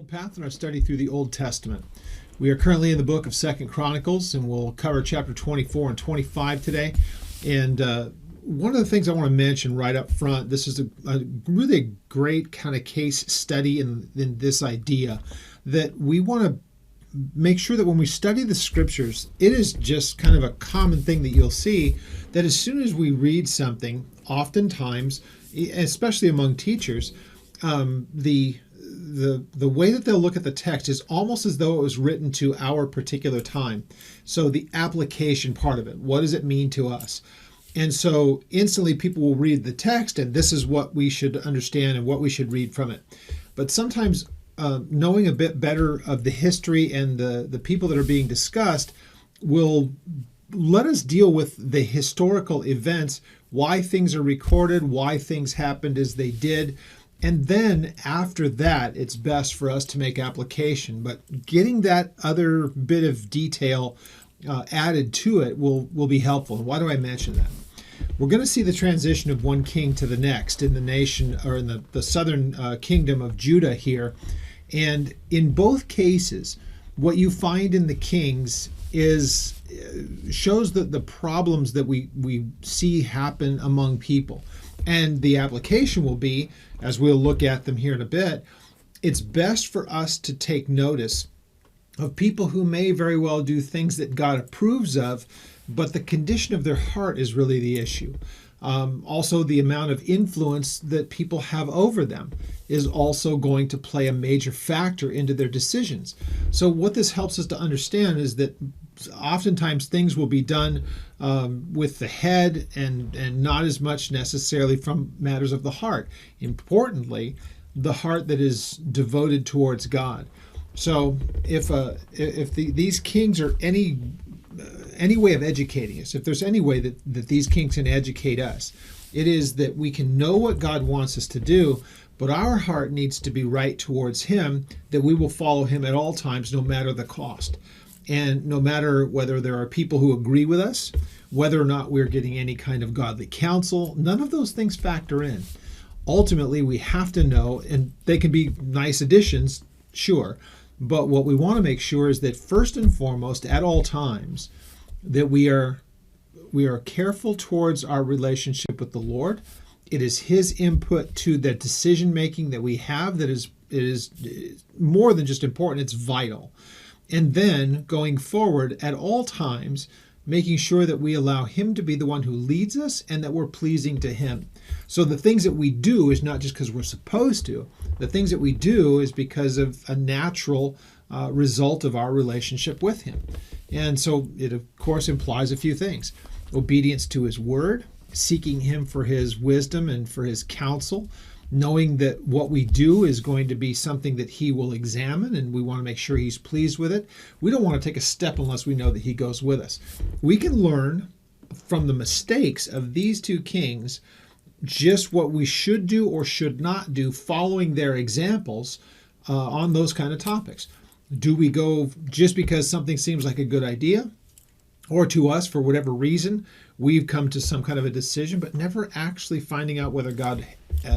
Old Path in our study through the Old Testament. We are currently in the book of 2 Chronicles, and we'll cover chapter 24 and 25 today. And one of the things I want to mention right up front, this is a really great kind of case study in this idea that we want to make sure that when we study the scriptures, it is just kind of a common thing that you'll see that as soon as we read something, oftentimes, especially among teachers, the way that they'll look at the text is almost as though it was written to our particular time. So the application part of it, what does it mean to us? And so instantly people will read the text and this is what we should understand and what we should read from it. But sometimes knowing a bit better of the history and the people that are being discussed will let us deal with the historical events, why things are recorded, why things happened as they did. And then after that, it's best for us to make application. But getting that other bit of detail added to it will be helpful. And why do I mention that? We're going to see the transition of one king to the next in the nation, or in the southern kingdom of Judah here. And in both cases, what you find in the kings shows that the problems that we see happen among people. And the application will be, as we'll look at them here in a bit, it's best for us to take notice of people who may very well do things that God approves of, but the condition of their heart is really the issue. Also, the amount of influence that people have over them is also going to play a major factor into their decisions. So what this helps us to understand is that oftentimes things will be done with the head and not as much necessarily from matters of the heart. Importantly, the heart that is devoted towards God. So if these kings are any way of educating us, if there's any way that these kings can educate us, it is that we can know what God wants us to do, but our heart needs to be right towards Him, that we will follow Him at all times, no matter the cost. And no matter whether there are people who agree with us, whether or not we're getting any kind of godly counsel, none of those things factor in. Ultimately, we have to know, and they can be nice additions, sure, but what we want to make sure is that first and foremost, at all times, that we are careful towards our relationship with the Lord. It is His input to the decision making that we have that is more than just important, it's vital. And then going forward at all times, making sure that we allow Him to be the one who leads us and that we're pleasing to Him. So the things that we do is not just because we're supposed to. The things that we do is because of a natural result of our relationship with Him. And so it, of course, implies a few things. Obedience to His word, seeking Him for His wisdom and for His counsel, knowing that what we do is going to be something that He will examine, and we want to make sure He's pleased with it. We don't want to take a step unless we know that He goes with us. We can learn from the mistakes of these two kings just what we should do or should not do following their examples on those kind of topics. Do we go just because something seems like a good idea? Or to us, for whatever reason, we've come to some kind of a decision, but never actually finding out whether God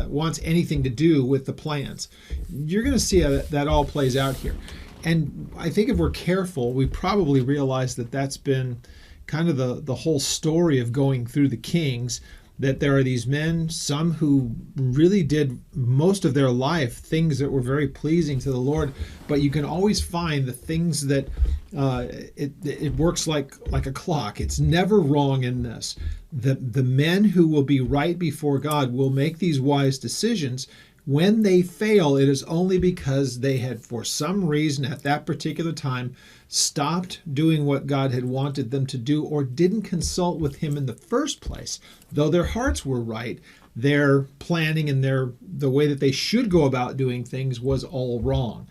wants anything to do with the plans. You're going to see how that all plays out here. And I think if we're careful, we probably realize that that's been kind of the whole story of going through the kings, that there are these men, some who really did most of their life things that were very pleasing to the Lord, but you can always find the things that it works like a clock. It's never wrong in this. The men who will be right before God will make these wise decisions. When they fail, it is only because they had, for some reason at that particular time, stopped doing what God had wanted them to do or didn't consult with Him in the first place. Though their hearts were right, their planning and the way that they should go about doing things was all wrong.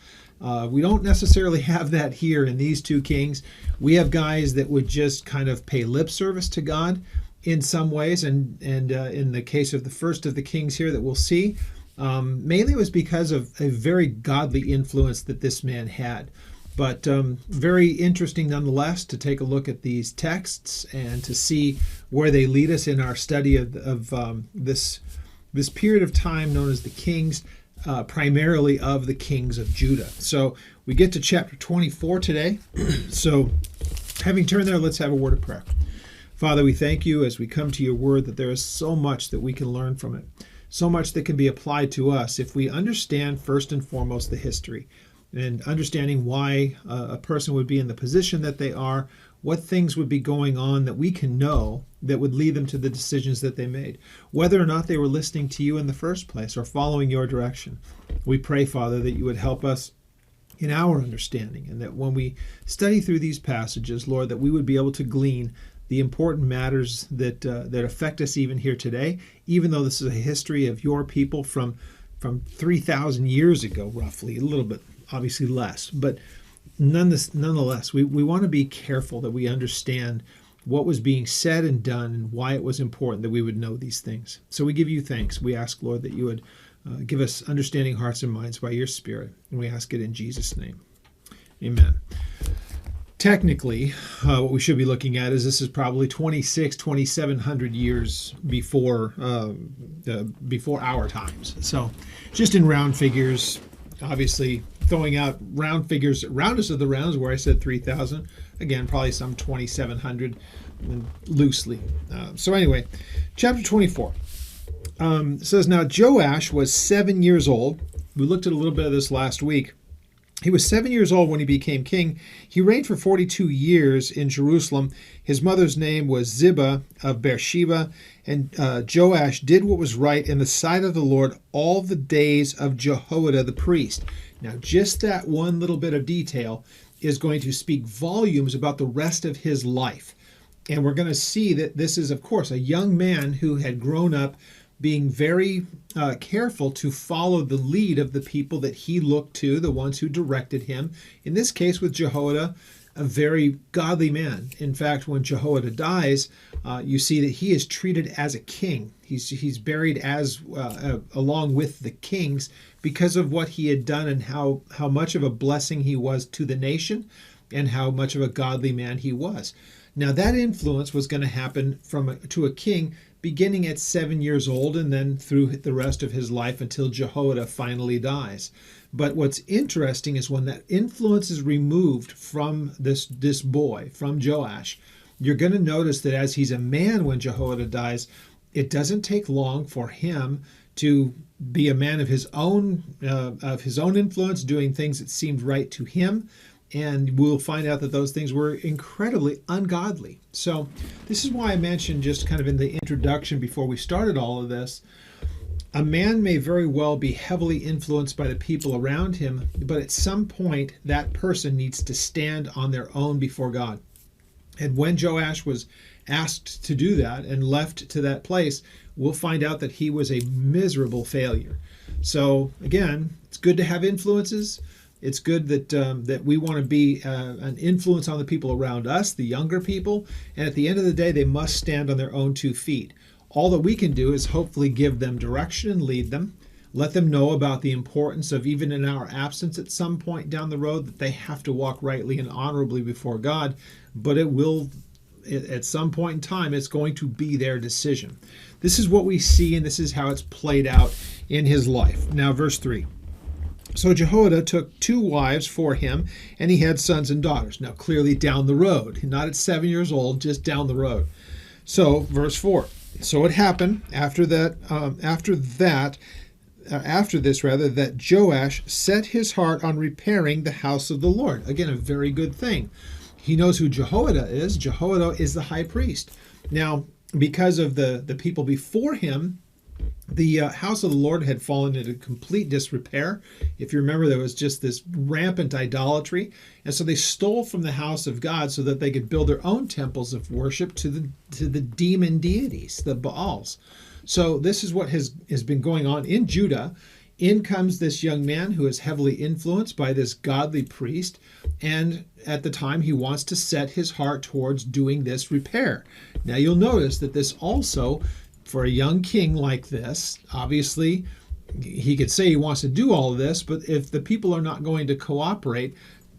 We don't necessarily have that here in these two kings. We have guys that would just kind of pay lip service to God in some ways, and in the case of the first of the kings here that we'll see, mainly it was because of a very godly influence that this man had. But very interesting nonetheless to take a look at these texts and to see where they lead us in our study of this period of time known as the Kings. primarily of the kings of Judah. So we get to chapter 24 today. So having turned there, let's have a word of prayer. Father, we thank you as we come to your word that there is so much that we can learn from it, so much that can be applied to us if we understand first and foremost the history and understanding why a person would be in the position that they are, what things would be going on that we can know that would lead them to the decisions that they made, whether or not they were listening to you in the first place or following your direction. We pray, Father, that you would help us in our understanding, and that when we study through these passages, Lord, that we would be able to glean the important matters that affect us even here today, even though this is a history of your people from 3,000 years ago, roughly, a little bit, obviously less, but nonetheless, we want to be careful that we understand what was being said and done and why it was important that we would know these things. So we give you thanks. We ask, Lord, that you would give us understanding hearts and minds by your Spirit, and we ask it in Jesus' name. Amen. Technically, what we should be looking at is this is probably 2,700 years before our times. So just in round figures, obviously throwing out round figures, roundest of the rounds where I said 3,000, again, probably some 2,700 loosely. So anyway, chapter 24 says, now Joash was 7 years old. We looked at a little bit of this last week. He was 7 years old when he became king. He reigned for 42 years in Jerusalem. His mother's name was Ziba of Beersheba. And Joash did what was right in the sight of the Lord all the days of Jehoiada the priest. Now, just that one little bit of detail is going to speak volumes about the rest of his life. And we're going to see that this is, of course, a young man who had grown up being very careful to follow the lead of the people that he looked to, the ones who directed him. In this case with Jehoiada, a very godly man. In fact, when Jehoiada dies, you see that he is treated as a king. He's buried as along with the kings because of what he had done and how much of a blessing he was to the nation and how much of a godly man he was. Now that influence was going to happen to a king beginning at 7 years old and then through the rest of his life until Jehoiada finally dies. But what's interesting is when that influence is removed from this boy, from Joash, you're going to notice that as he's a man when Jehoiada dies, it doesn't take long for him to be a man of his own influence, doing things that seemed right to him. And we'll find out that those things were incredibly ungodly. So this is why I mentioned just kind of in the introduction before we started all of this, a man may very well be heavily influenced by the people around him, but at some point that person needs to stand on their own before God. And when Joash was asked to do that and left to that place, we'll find out that he was a miserable failure. So again, it's good to have influences. It's good that we want to be an influence on the people around us, the younger people. And at the end of the day, they must stand on their own 2 feet. All that we can do is hopefully give them direction and lead them. Let them know about the importance of, even in our absence at some point down the road, that they have to walk rightly and honorably before God. But at some point in time, it's going to be their decision. This is what we see, and this is how it's played out in his life. Now, verse 3. So Jehoiada took 2 wives for him, and he had sons and daughters. Now, clearly down the road, not at 7 years old, just down the road. So, verse 4. So it happened after this, that Joash set his heart on repairing the house of the Lord. Again, a very good thing. He knows who Jehoiada is. Jehoiada is the high priest. Now, because of the people before him, the house of the Lord had fallen into complete disrepair. If you remember, there was just this rampant idolatry. And so they stole from the house of God so that they could build their own temples of worship to the demon deities, the Baals. So this is what has been going on in Judah. In comes this young man who is heavily influenced by this godly priest. And at the time, he wants to set his heart towards doing this repair. Now you'll notice that this also, for a young king like this, obviously, he could say he wants to do all of this, but if the people are not going to cooperate,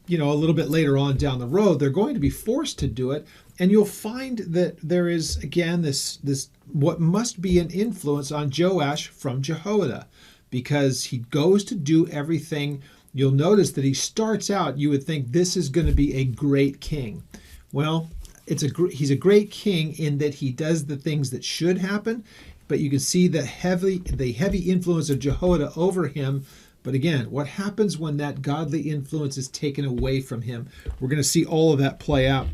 a little bit later on down the road, they're going to be forced to do it. And you'll find that there is, again, this what must be an influence on Joash from Jehoiada, because he goes to do everything. You'll notice that he starts out, you would think this is going to be a great king. Well, he's a great king in that he does the things that should happen, but you can see the heavy influence of Jehoiada over him. But again, what happens when that godly influence is taken away from him? We're going to see all of that play out.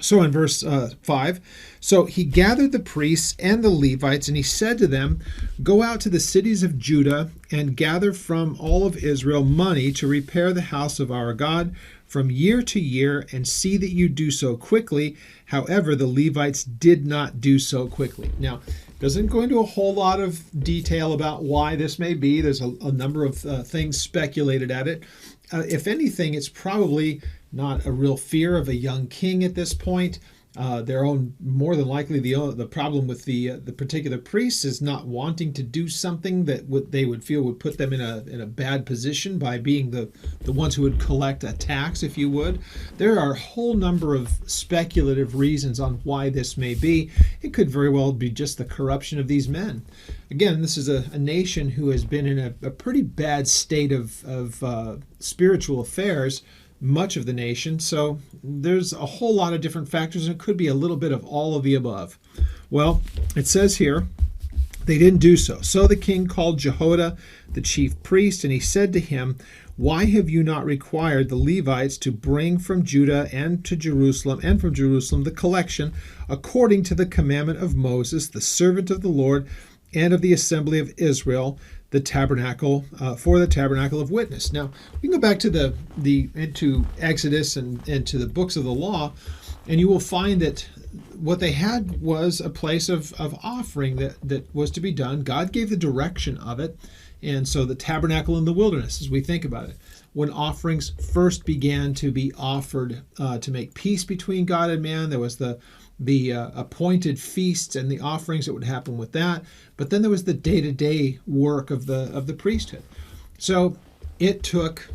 So in verse 5, so he gathered the priests and the Levites, and he said to them, "Go out to the cities of Judah and gather from all of Israel money to repair the house of our God from year to year, and see that you do so quickly." However, the Levites did not do so quickly. Now, it doesn't go into a whole lot of detail about why this may be. There's a number of things speculated at it. If anything, it's probably not a real fear of a young king at this point. Their own, more than likely, the problem with the particular priests is not wanting to do something that they would feel would put them in a bad position by being the ones who would collect a tax, if you would. There are a whole number of speculative reasons on why this may be. It could very well be just the corruption of these men. Again, this is a nation who has been in a pretty bad state of spiritual affairs, much of the nation. So there's a whole lot of different factors, and it could be a little bit of all of the above. Well, it says here, they didn't do so. So the king called Jehoiada, the chief priest, and he said to him, "Why have you not required the Levites to bring from Judah and from Jerusalem the collection according to the commandment of Moses, the servant of the Lord, and of the assembly of Israel, the tabernacle for the tabernacle of witness?" Now we can go back to into Exodus and to the books of the law, and you will find that what they had was a place of offering that was to be done. God gave the direction of it, and so the tabernacle in the wilderness, as we think about it, when offerings first began to be offered to make peace between God and man, there was the appointed feasts and the offerings that would happen with that. But then there was the day-to-day work of the priesthood. So it took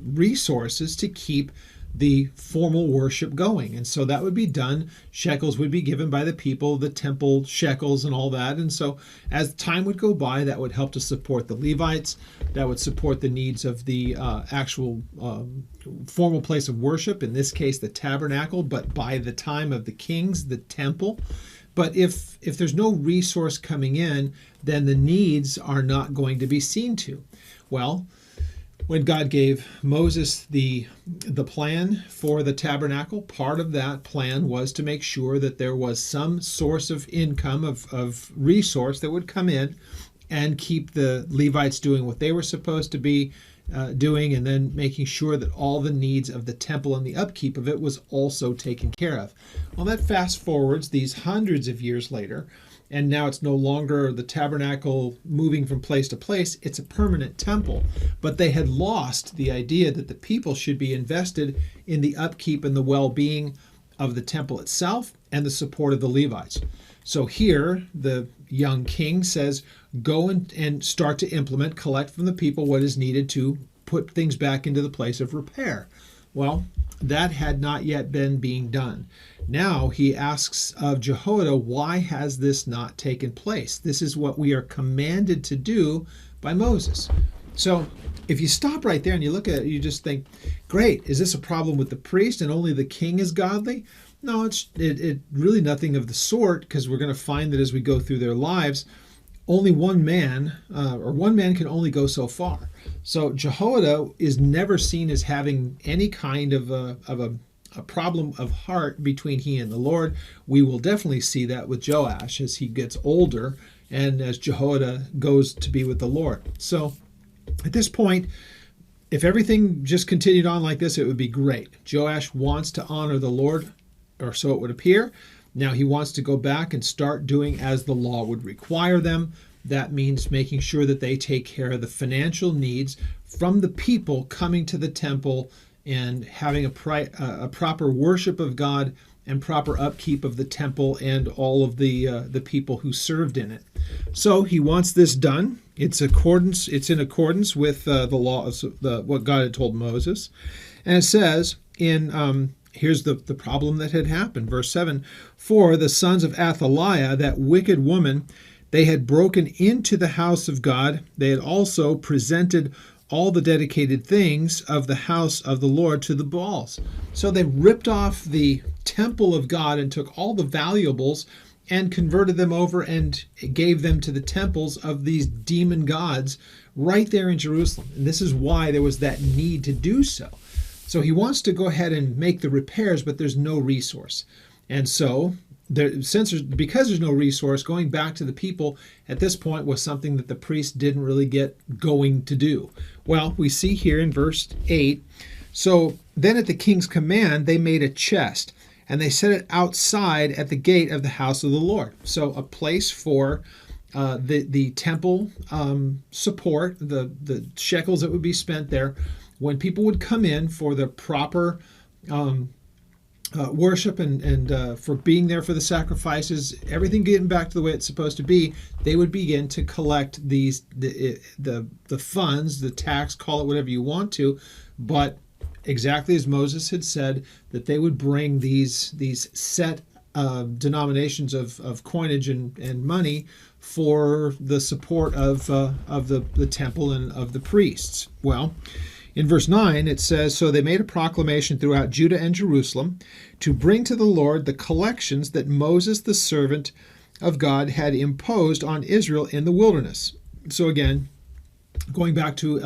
resources to keep the formal worship going. And so that would be done. Shekels would be given by the people, the temple shekels and all that. And so as time would go by, that would help to support the Levites. That would support the needs of the actual formal place of worship, in this case, the tabernacle, but by the time of the kings, the temple. But if there's no resource coming in, then the needs are not going to be seen to. Well, when God gave Moses the plan for the tabernacle, part of that plan was to make sure that there was some source of income, of resource that would come in and keep the Levites doing what they were supposed to be doing, and then making sure that all the needs of the temple and the upkeep of it was also taken care of. Well, that fast forwards these hundreds of years later, and now it's no longer the tabernacle moving from place to place. It's a permanent temple. But they had lost the idea that the people should be invested in the upkeep and the well-being of the temple itself and the support of the Levites. So here, the young king says, go and start to collect from the people what is needed to put things back into the place of repair. Well, that had not yet been being done. Now he asks of Jehoiada, why has this not taken place? This is what we are commanded to do by Moses. So if you stop right there and you look at it, you just think, great, is this a problem with the priest and only the king is godly? No, it's really nothing of the sort, because we're going to find that as we go through their lives, only one man can only go so far. So Jehoiada is never seen as having any kind of a problem of heart between he and the Lord. We will definitely see that with Joash as he gets older and as Jehoiada goes to be with the Lord. So at this point, if everything just continued on like this, it would be great. Joash wants to honor the Lord, or so it would appear. Now he wants to go back and start doing as the law would require them. That means making sure that they take care of the financial needs from the people coming to the temple and having a proper worship of God and proper upkeep of the temple and all of the people who served in it. So he wants this done. It's in accordance with the law of what God had told Moses. And it says here's the problem that had happened. Verse 7, for the sons of Athaliah, that wicked woman, They had broken into the house of God. They had also presented all the dedicated things of the house of the Lord to the Baals. So they ripped off the temple of God and took all the valuables and converted them over and gave them to the temples of these demon gods right there in Jerusalem. And this is why there was that need to do so. So he wants to go ahead and make the repairs, but there's no resource. And so because there's no resource, going back to the people at this point was something that the priests didn't really get going to do. Well, we see here in verse 8, so then at the king's command, they made a chest, and they set it outside at the gate of the house of the Lord. So a place for the temple support, the shekels that would be spent there, when people would come in for the proper worship and for being there for the sacrifices, everything getting back to the way it's supposed to be, they would begin to collect the funds, the tax, call it whatever you want to, but exactly as Moses had said, that they would bring these set denominations of coinage and money for the support of the temple and of the priests. Well, in verse 9, it says, so they made a proclamation throughout Judah and Jerusalem to bring to the Lord the collections that Moses, the servant of God, had imposed on Israel in the wilderness. So again, going back to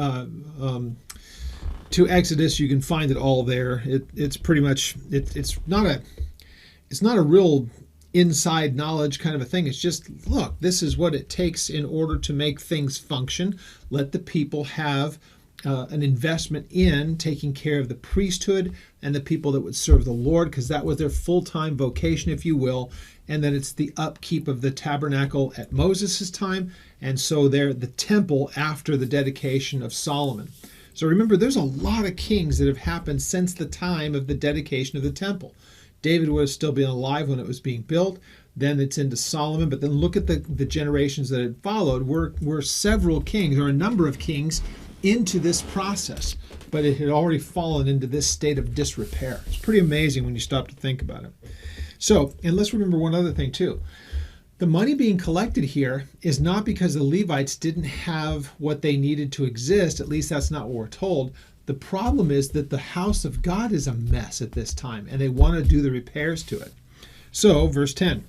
Exodus, you can find it all there. It's pretty much, it's not a real inside knowledge kind of a thing. It's just, look, this is what it takes in order to make things function. Let the people have an investment in taking care of the priesthood and the people that would serve the Lord, because that was their full-time vocation, if you will, and then it's the upkeep of the tabernacle at Moses' time, and so there the temple after the dedication of Solomon. So remember, there's a lot of kings that have happened since the time of the dedication of the temple. David would have still been alive when it was being built. Then it's into Solomon, but then look at the generations that had followed. Were several kings, or a number of kings, into this process, but it had already fallen into this state of disrepair. It's pretty amazing when you stop to think about it. So, and let's remember one other thing too. The money being collected here is not because the Levites didn't have what they needed to exist. At least that's not what we're told. The problem is that the house of God is a mess at this time, and they want to do the repairs to it. So, verse 10.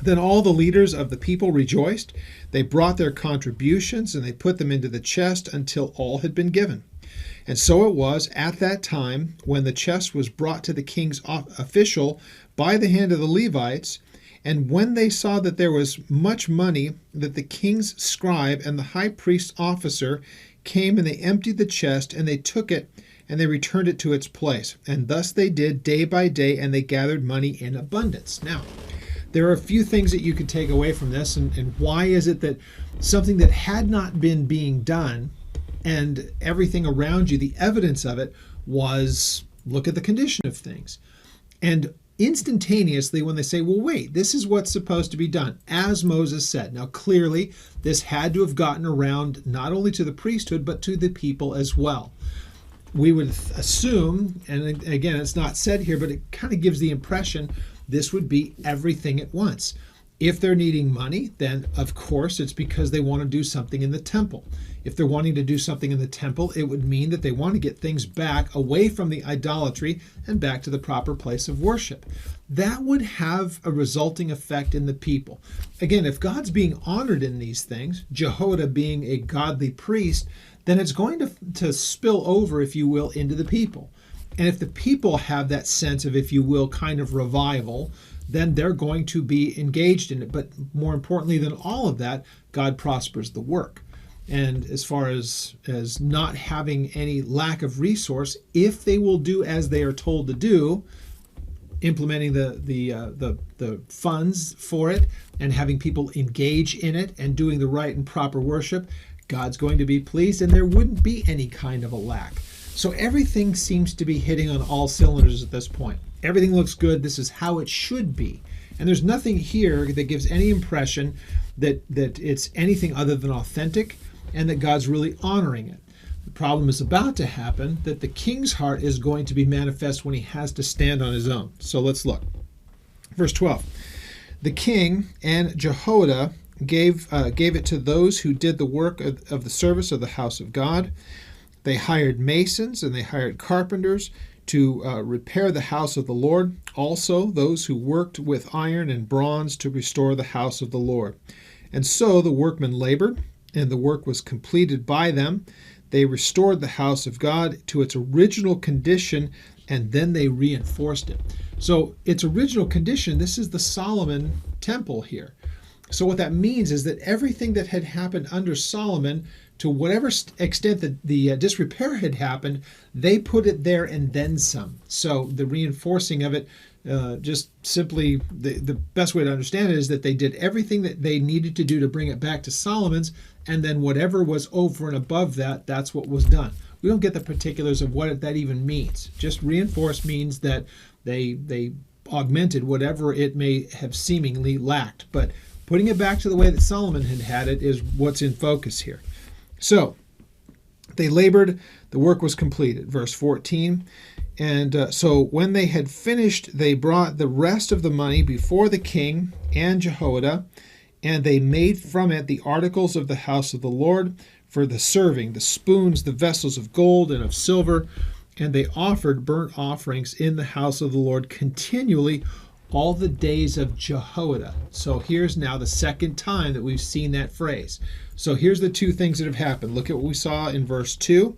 Then all the leaders of the people rejoiced. They brought their contributions, and they put them into the chest until all had been given. And so it was at that time, when the chest was brought to the king's official by the hand of the Levites, and when they saw that there was much money, that the king's scribe and the high priest's officer came, and they emptied the chest, and they took it, and they returned it to its place. And thus they did day by day, and they gathered money in abundance. Now, there are a few things that you could take away from this, and why is it that something that had not been being done and everything around you, the evidence of it was, look at the condition of things. And instantaneously when they say, well, wait, this is what's supposed to be done, as Moses said. Now, clearly, this had to have gotten around not only to the priesthood, but to the people as well. We would assume, and again, it's not said here, but it kind of gives the impression this would be everything at once. If they're needing money, then of course it's because they want to do something in the temple. If they're wanting to do something in the temple, it would mean that they want to get things back away from the idolatry and back to the proper place of worship. That would have a resulting effect in the people. Again, if God's being honored in these things, Jehoiada being a godly priest, then it's going to spill over, if you will, into the people. And if the people have that sense of, if you will, kind of revival, then they're going to be engaged in it. But more importantly than all of that, God prospers the work. And as far as not having any lack of resource, if they will do as they are told to do, implementing the funds for it and having people engage in it and doing the right and proper worship, God's going to be pleased, and there wouldn't be any kind of a lack. So everything seems to be hitting on all cylinders at this point. Everything looks good. This is how it should be. And there's nothing here that gives any impression that it's anything other than authentic and that God's really honoring it. The problem is about to happen, that the king's heart is going to be manifest when he has to stand on his own. So let's look. Verse 12. The king and Jehoiada gave it to those who did the work of the service of the house of God. They hired masons and they hired carpenters to repair the house of the Lord. Also, those who worked with iron and bronze to restore the house of the Lord. And so the workmen labored, and the work was completed by them. They restored the house of God to its original condition, and then they reinforced it. So its original condition, this is the Solomon temple here. So what that means is that everything that had happened under Solomon, to whatever extent that the disrepair had happened, they put it there and then some. So the reinforcing of it, just simply the best way to understand it is that they did everything that they needed to do to bring it back to Solomon's, and then whatever was over and above that, that's what was done. We don't get the particulars of what that even means. Just reinforce means that they augmented whatever it may have seemingly lacked. But putting it back to the way that Solomon had it is what's in focus here. So they labored, the work was completed. Verse 14. And so when they had finished, they brought the rest of the money before the king and Jehoiada, and they made from it the articles of the house of the Lord for the serving, the spoons, the vessels of gold and of silver, and they offered burnt offerings in the house of the Lord continually all the days of Jehoiada. So here's now the second time that we've seen that phrase. So here's the two things that have happened. Look at what we saw in verse 2.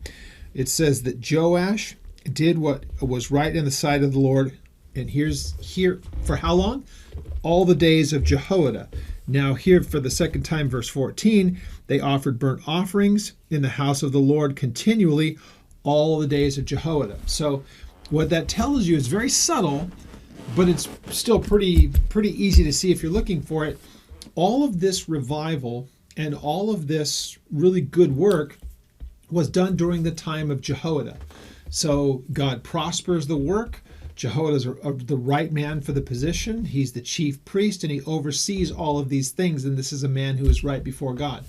It says that Joash did what was right in the sight of the Lord. And here for how long? All the days of Jehoiada. Now here for the second time, verse 14, they offered burnt offerings in the house of the Lord continually all the days of Jehoiada. So what that tells you is very subtle, but it's still pretty easy to see if you're looking for it. All of this revival and all of this really good work was done during the time of Jehoiada. So God prospers the work. Jehoiada is the right man for the position. He's the chief priest and he oversees all of these things. And this is a man who is right before God.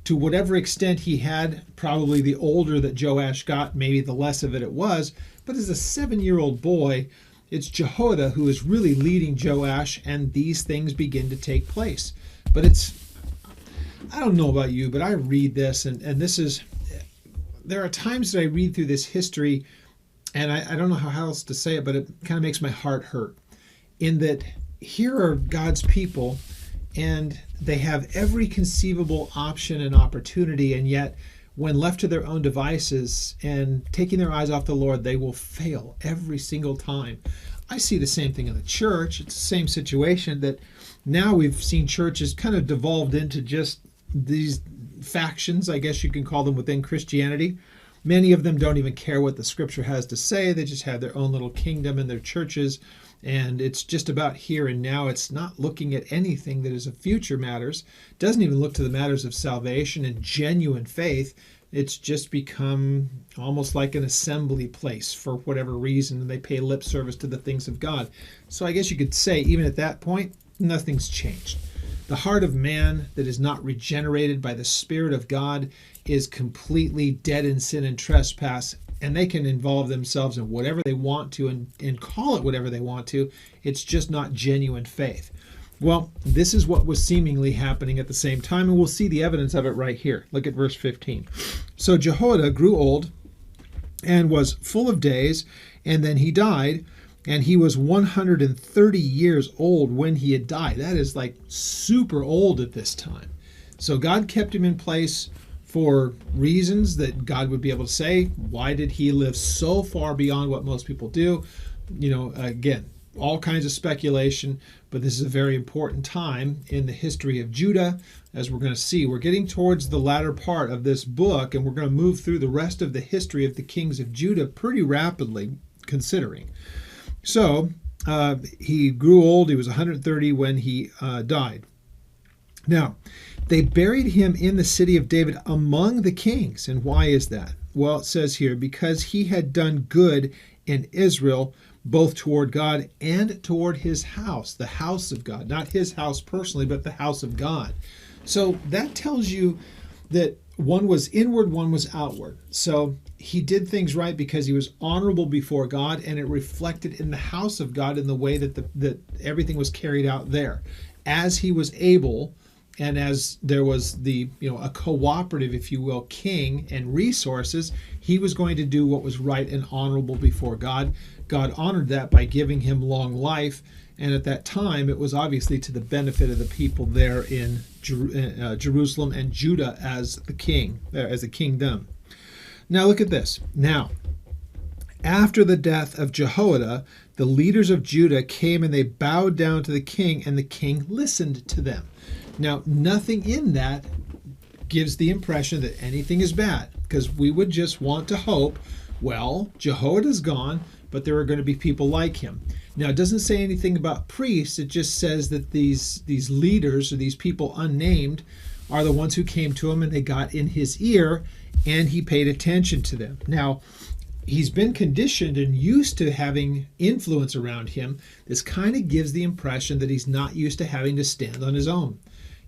To whatever extent he had, probably the older that Joash got, maybe the less of it was. But as a 7-year-old boy, it's Jehoiada who is really leading Joash, and these things begin to take place. But I don't know about you, but I read this, and this is, there are times that I read through this history, and I don't know how else to say it, but it kind of makes my heart hurt. In that here are God's people, and they have every conceivable option and opportunity, and yet when left to their own devices and taking their eyes off the Lord, they will fail every single time. I see the same thing in the church. It's the same situation that now we've seen churches kind of devolved into just these factions, I guess you can call them, within Christianity. Many of them don't even care what the scripture has to say. They just have their own little kingdom in their churches. And it's just about here and now. It's not looking at anything that is of future matters. It doesn't even look to the matters of salvation and genuine faith. It's just become almost like an assembly place for whatever reason. And they pay lip service to the things of God. So I guess you could say, even at that point, nothing's changed. The heart of man that is not regenerated by the Spirit of God is completely dead in sin and trespass, and they can involve themselves in whatever they want to and call it whatever they want to. It's just not genuine faith. Well, this is what was seemingly happening at the same time, and we'll see the evidence of it right here. Look at verse 15. So Jehoiada grew old and was full of days, and then he died, and he was 130 years old when he had died. That is like super old at this time. So God kept him in place for reasons that God would be able to say. Why did he live so far beyond what most people do? Again, all kinds of speculation, but this is a very important time in the history of Judah. As we're going to see, we're getting towards the latter part of this book, and we're going to move through the rest of the history of the kings of Judah pretty rapidly, considering. So he grew old. He was 130 when he died. Now, they buried him in the city of David among the kings. And why is that? Well, it says here, because he had done good in Israel, both toward God and toward his house, the house of God. Not his house personally, but the house of God. So that tells you that one was inward, one was outward. So he did things right because he was honorable before God, and it reflected in the house of God in the way that that everything was carried out there. As he was able And as there was a cooperative, if you will, king and resources, he was going to do what was right and honorable before God. God honored that by giving him long life. And at that time, it was obviously to the benefit of the people there in Jerusalem and Judah as the king, as a kingdom. Now look at this. Now, after the death of Jehoiada, the leaders of Judah came and they bowed down to the king, and the king listened to them. Now, nothing in that gives the impression that anything is bad, because we would just want to hope, well, Jehoiada's gone, but there are going to be people like him. Now, it doesn't say anything about priests. It just says that these leaders, or these people unnamed, are the ones who came to him and they got in his ear and he paid attention to them. Now, he's been conditioned and used to having influence around him. This kind of gives the impression that he's not used to having to stand on his own.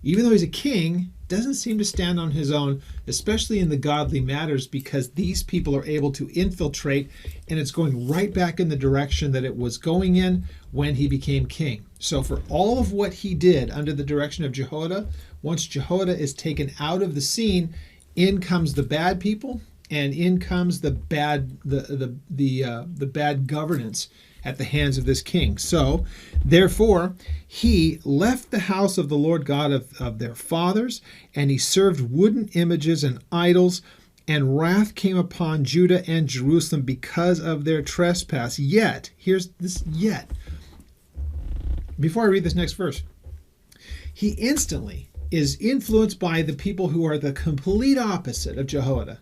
Even though he's a king, doesn't seem to stand on his own, especially in the godly matters, because these people are able to infiltrate, and it's going right back in the direction that it was going in when he became king. So for all of what he did under the direction of Jehoiada, once Jehoiada is taken out of the scene, in comes the bad people, and in comes the bad bad governance at the hands of this king. So, therefore, he left the house of the Lord God of their fathers, and he served wooden images and idols, and wrath came upon Judah and Jerusalem because of their trespass. Yet, here's this yet. Before I read this next verse, he instantly is influenced by the people who are the complete opposite of Jehoiada,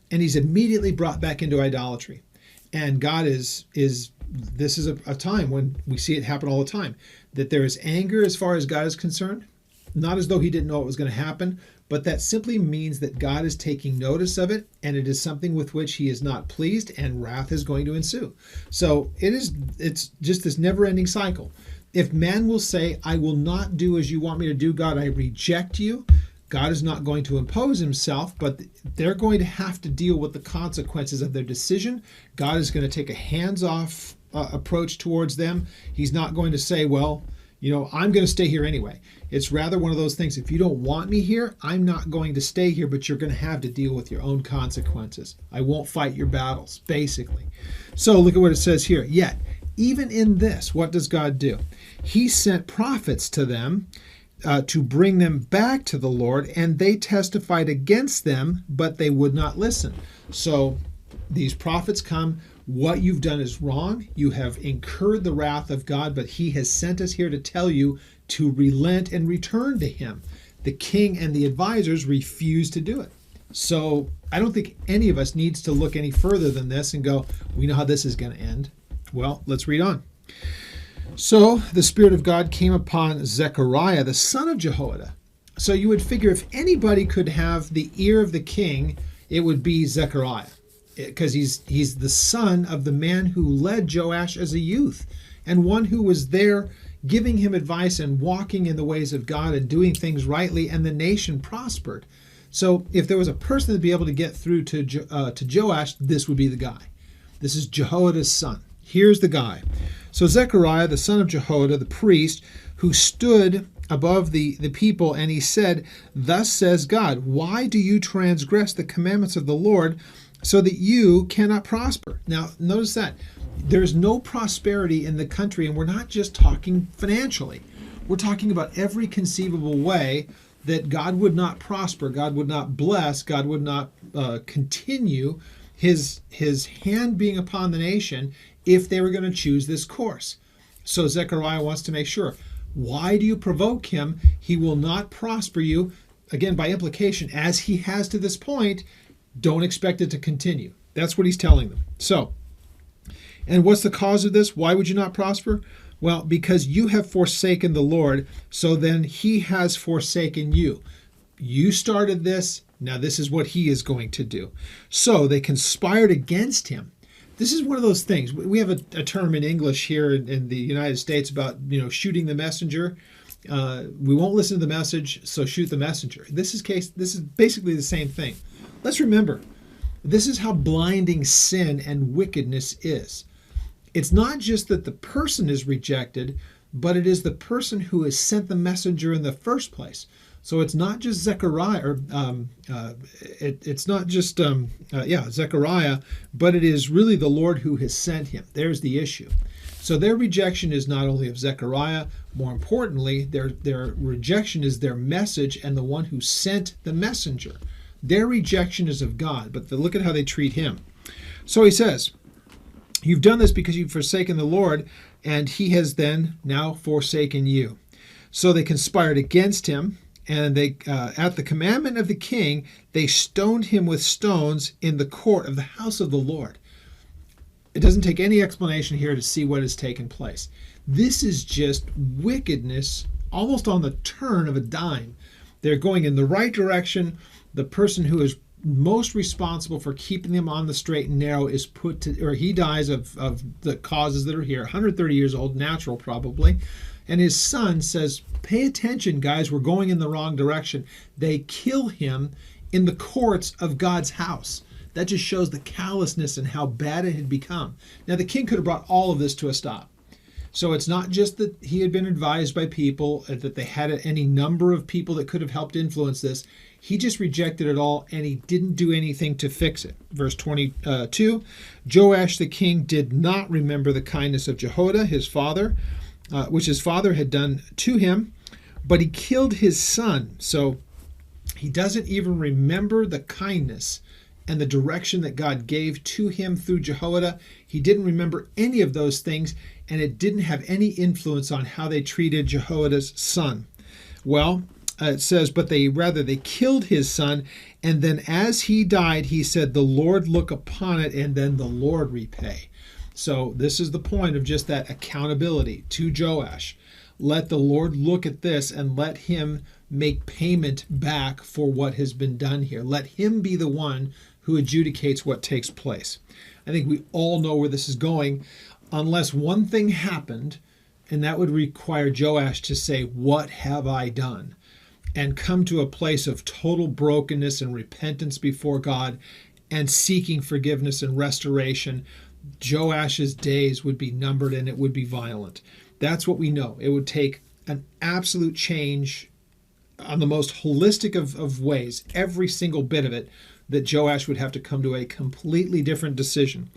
and he's immediately brought back into idolatry. And God this is a time when we see it happen all the time, that there is anger as far as God is concerned, not as though he didn't know what was going to happen, but that simply means that God is taking notice of it, and it is something with which he is not pleased, and wrath is going to ensue. So it's just this never-ending cycle. If man will say, I will not do as you want me to do, God, I reject you, God is not going to impose himself, but they're going to have to deal with the consequences of their decision. God is going to take a hands-off approach towards them. He's not going to say, well, I'm going to stay here anyway. It's rather one of those things, if you don't want me here, I'm not going to stay here, but you're going to have to deal with your own consequences. I won't fight your battles, basically. So look at what it says here. Yet, even in this, what does God do? He sent prophets to them to bring them back to the Lord, and they testified against them, but they would not listen. So these prophets come. What you've done is wrong. You have incurred the wrath of God, but he has sent us here to tell you to relent and return to him. The king and the advisors refuse to do it. So I don't think any of us needs to look any further than this and go, we know how this is going to end. Well, let's read on. So the Spirit of God came upon Zechariah, the son of Jehoiada. So you would figure if anybody could have the ear of the king, it would be Zechariah, because he's the son of the man who led Joash as a youth, and one who was there giving him advice and walking in the ways of God and doing things rightly, and the nation prospered. So if there was a person to be able to get through to Joash, this would be the guy. This is Jehoiada's son. Here's the guy. So Zechariah, the son of Jehoiada, the priest, who stood above the people, and he said, Thus says God, why do you transgress the commandments of the Lord so that you cannot prosper? Now, notice that. There's no prosperity in the country, and we're not just talking financially. We're talking about every conceivable way that God would not prosper, God would not bless, God would not continue his hand being upon the nation if they were going to choose this course. So Zechariah wants to make sure. Why do you provoke him? He will not prosper you. Again, by implication, as he has to this point, don't expect it to continue. That's what he's telling them. So, and what's the cause of this? Why would you not prosper? Well, because you have forsaken the Lord, so then he has forsaken you. You started this, now this is what he is going to do. So they conspired against him. This is one of those things. We have a term in English here in the United States about, shooting the messenger. We won't listen to the message, so shoot the messenger. This is basically the same thing. Let's remember, this is how blinding sin and wickedness is. It's not just that the person is rejected, but it is the person who has sent the messenger in the first place. So it's not just Zechariah, or it's not just Zechariah, but it is really the Lord who has sent him. There's the issue. So their rejection is not only of Zechariah, more importantly, their rejection is their message and the one who sent the messenger. Their rejection is of God, but look at how they treat him. So he says, you've done this because you've forsaken the Lord, and he has then now forsaken you. So they conspired against him, and they, at the commandment of the king, they stoned him with stones in the court of the house of the Lord. It doesn't take any explanation here to see what has taken place. This is just wickedness, almost on the turn of a dime. They're going in the right direction. The person who is most responsible for keeping them on the straight and narrow is put to, or he dies of the causes that are here, 130 years old, natural probably. And his son says, pay attention, guys, we're going in the wrong direction. They kill him in the courts of God's house. That just shows the callousness and how bad it had become. Now, the king could have brought all of this to a stop. So it's not just that he had been advised by people, that they had any number of people that could have helped influence this. He just rejected it all, and he didn't do anything to fix it. Verse 22, Joash the king did not remember the kindness of Jehoiada, his father, which his father had done to him, but he killed his son. So he doesn't even remember the kindness and the direction that God gave to him through Jehoiada. He didn't remember any of those things, and it didn't have any influence on how they treated Jehoiada's son. Well, it says, but they killed his son, and then as he died, he said, the Lord look upon it, and then the Lord repay. So this is the point of just that accountability to Joash. Let the Lord look at this and let him make payment back for what has been done here. Let him be the one who adjudicates what takes place. I think we all know where this is going, unless one thing happened, and that would require Joash to say, what have I done? And come to a place of total brokenness and repentance before God and seeking forgiveness and restoration. Joash's days would be numbered and it would be violent. That's what we know. It would take an absolute change on the most holistic of ways, every single bit of it, that Joash would have to come to a completely different decision.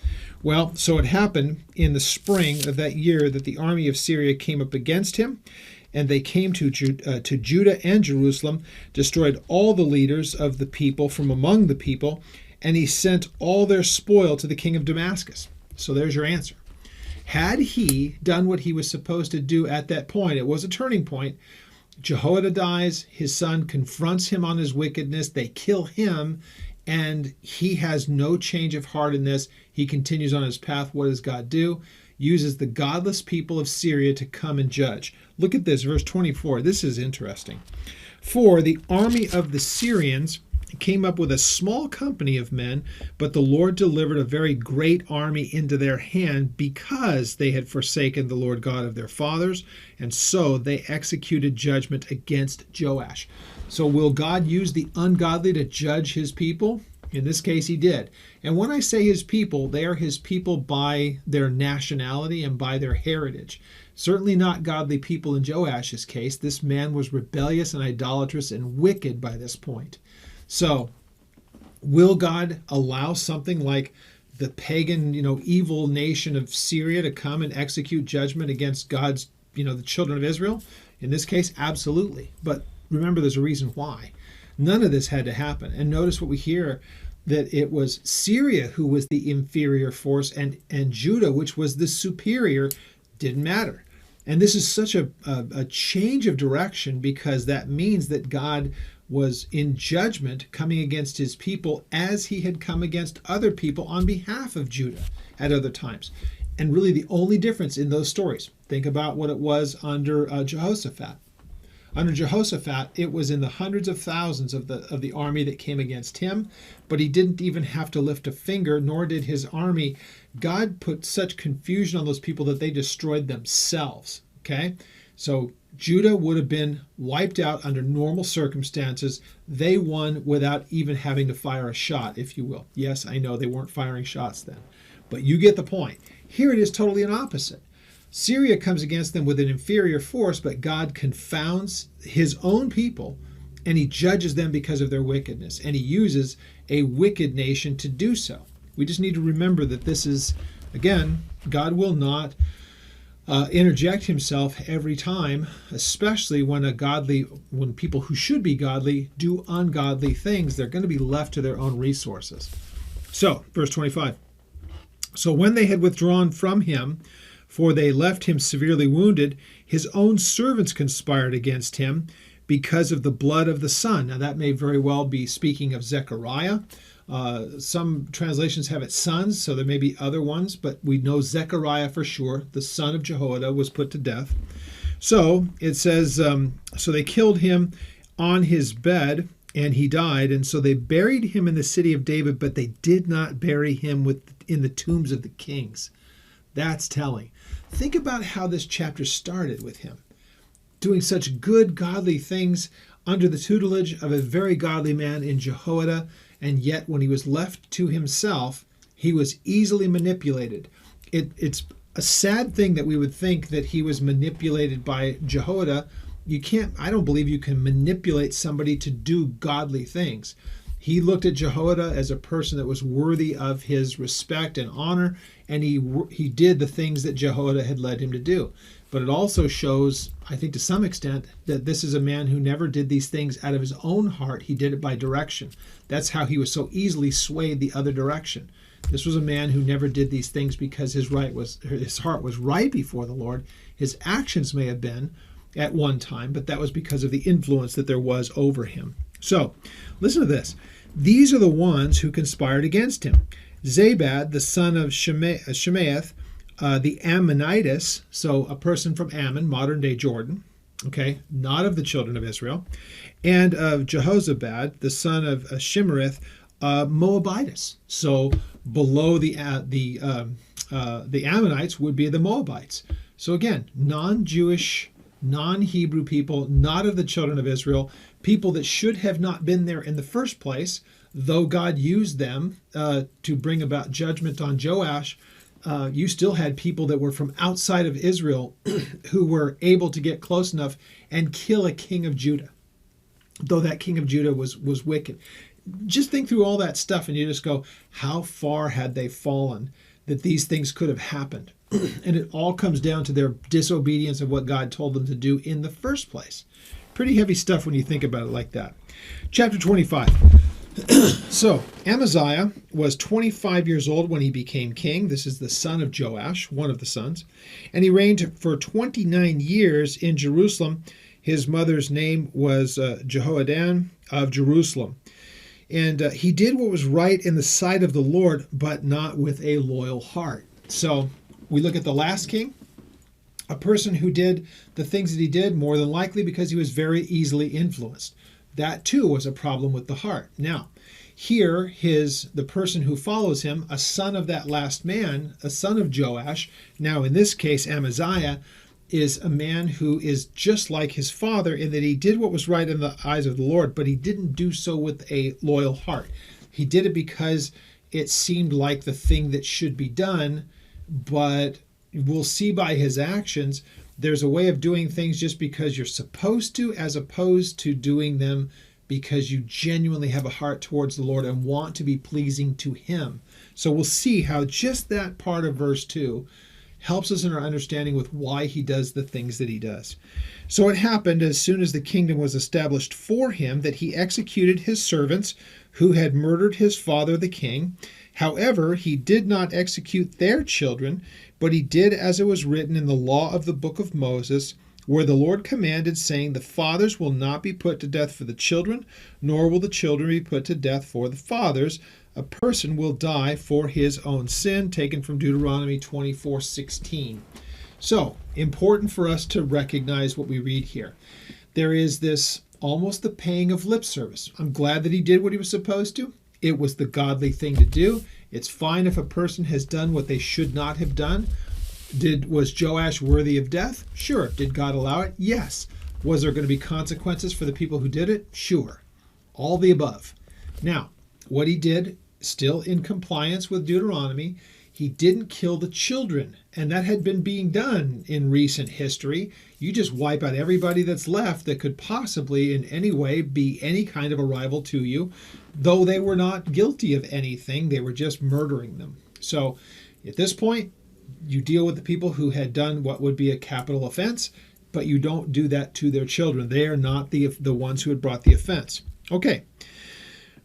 Well, so it happened in the spring of that year that the army of Syria came up against him, and they came to Judah and Jerusalem, destroyed all the leaders of the people from among the people, and he sent all their spoil to the king of Damascus. So there's your answer. Had he done what he was supposed to do at that point, it was a turning point. Jehoiada dies, his son confronts him on his wickedness, they kill him, and he has no change of heart in this. He continues on his path. What does God do? Uses the godless people of Syria to come and judge. Look at this, verse 24. This is interesting. For the army of the Syrians came up with a small company of men, but the Lord delivered a very great army into their hand because they had forsaken the Lord God of their fathers, and so they executed judgment against Joash. So will God use the ungodly to judge his people? In this case, he did. And when I say his people, they are his people by their nationality and by their heritage. Certainly not godly people in Joash's case. This man was rebellious and idolatrous and wicked by this point. So, will God allow something like the pagan, evil nation of Syria to come and execute judgment against God's, the children of Israel? In this case, absolutely. But remember, there's a reason why. None of this had to happen. And notice what we hear, that it was Syria who was the inferior force, and Judah, which was the superior, didn't matter. And this is such a change of direction, because that means that God was in judgment coming against his people as he had come against other people on behalf of Judah at other times. And really the only difference in those stories, think about what it was under Jehoshaphat. Under Jehoshaphat, it was in the hundreds of thousands of the army that came against him, but he didn't even have to lift a finger, nor did his army. God put such confusion on those people that they destroyed themselves. Okay? So Judah would have been wiped out under normal circumstances. They won without even having to fire a shot, if you will. Yes, I know they weren't firing shots then, but you get the point. Here it is totally an opposite. Syria comes against them with an inferior force, but God confounds his own people and he judges them because of their wickedness, and he uses a wicked nation to do so. We just need to remember that this is, again, God will not interject himself every time, especially when people who should be godly do ungodly things. They're going to be left to their own resources. So, verse 25. So when they had withdrawn from him, for they left him severely wounded, his own servants conspired against him because of the blood of the son. Now that may very well be speaking of Zechariah. Some translations have it sons, so there may be other ones, but we know Zechariah for sure, the son of Jehoiada, was put to death. So it says, so they killed him on his bed, and he died. And so they buried him in the city of David, but they did not bury him in the tombs of the kings. That's telling. Think about how this chapter started with him doing such good, godly things under the tutelage of a very godly man in Jehoiada, and yet when he was left to himself, he was easily manipulated. It's a sad thing that we would think that he was manipulated by Jehoiada. I don't believe you can manipulate somebody to do godly things. He looked at Jehoiada as a person that was worthy of his respect and honor, and he did the things that Jehoiada had led him to do. But it also shows, I think to some extent, that this is a man who never did these things out of his own heart. He did it by direction. That's how he was so easily swayed the other direction. This was a man who never did these things because his heart was right before the Lord. His actions may have been at one time, but that was because of the influence that there was over him. So, listen to this. These are the ones who conspired against him. Zabad, the son of Shemaeth, the Ammonites, so a person from Ammon, modern-day Jordan, okay, not of the children of Israel, and of Jehozabad, the son of Shimerith, Moabites. So below the Ammonites would be the Moabites. So again, non-Jewish, non-Hebrew people, not of the children of Israel, people that should have not been there in the first place, though God used them to bring about judgment on Joash. You still had people that were from outside of Israel who were able to get close enough and kill a king of Judah, though that king of Judah was wicked. Just think through all that stuff and you just go, how far had they fallen that these things could have happened? And it all comes down to their disobedience of what God told them to do in the first place. Pretty heavy stuff when you think about it like that. Chapter 25. So, Amaziah was 25 years old when he became king. This is the son of Joash, one of the sons. And he reigned for 29 years in Jerusalem. His mother's name was Jehoadan of Jerusalem. And he did what was right in the sight of the Lord, but not with a loyal heart. So, we look at the last king, a person who did the things that he did more than likely because he was very easily influenced. That too was a problem with the heart. Now, here the person who follows him, a son of that last man, a son of Joash, now in this case Amaziah, is a man who is just like his father in that he did what was right in the eyes of the Lord, but he didn't do so with a loyal heart. He did it because it seemed like the thing that should be done, but we'll see by his actions there's a way of doing things just because you're supposed to, as opposed to doing them because you genuinely have a heart towards the Lord and want to be pleasing to him. So we'll see how just that part of verse 2 helps us in our understanding with why he does the things that he does. So it happened as soon as the kingdom was established for him that he executed his servants who had murdered his father the king. However, he did not execute their children, but he did as it was written in the law of the book of Moses, where the Lord commanded, saying, the fathers will not be put to death for the children, nor will the children be put to death for the fathers. A person will die for his own sin, taken from Deuteronomy 24:16. So, important for us to recognize what we read here. There is this almost the paying of lip service. I'm glad that he did what he was supposed to. It was the godly thing to do. It's fine if a person has done what they should not have done. Was Joash worthy of death? Sure. Did God allow it? Yes. Was there going to be consequences for the people who did it? Sure. All the above. Now, what he did, still in compliance with Deuteronomy, He didn't kill the children, and that had been being done in recent history. You just wipe out everybody that's left that could possibly in any way be any kind of a rival to you, though they were not guilty of anything. They were just murdering them. So at this point, you deal with the people who had done what would be a capital offense, but you don't do that to their children. They are not the ones who had brought the offense. Okay.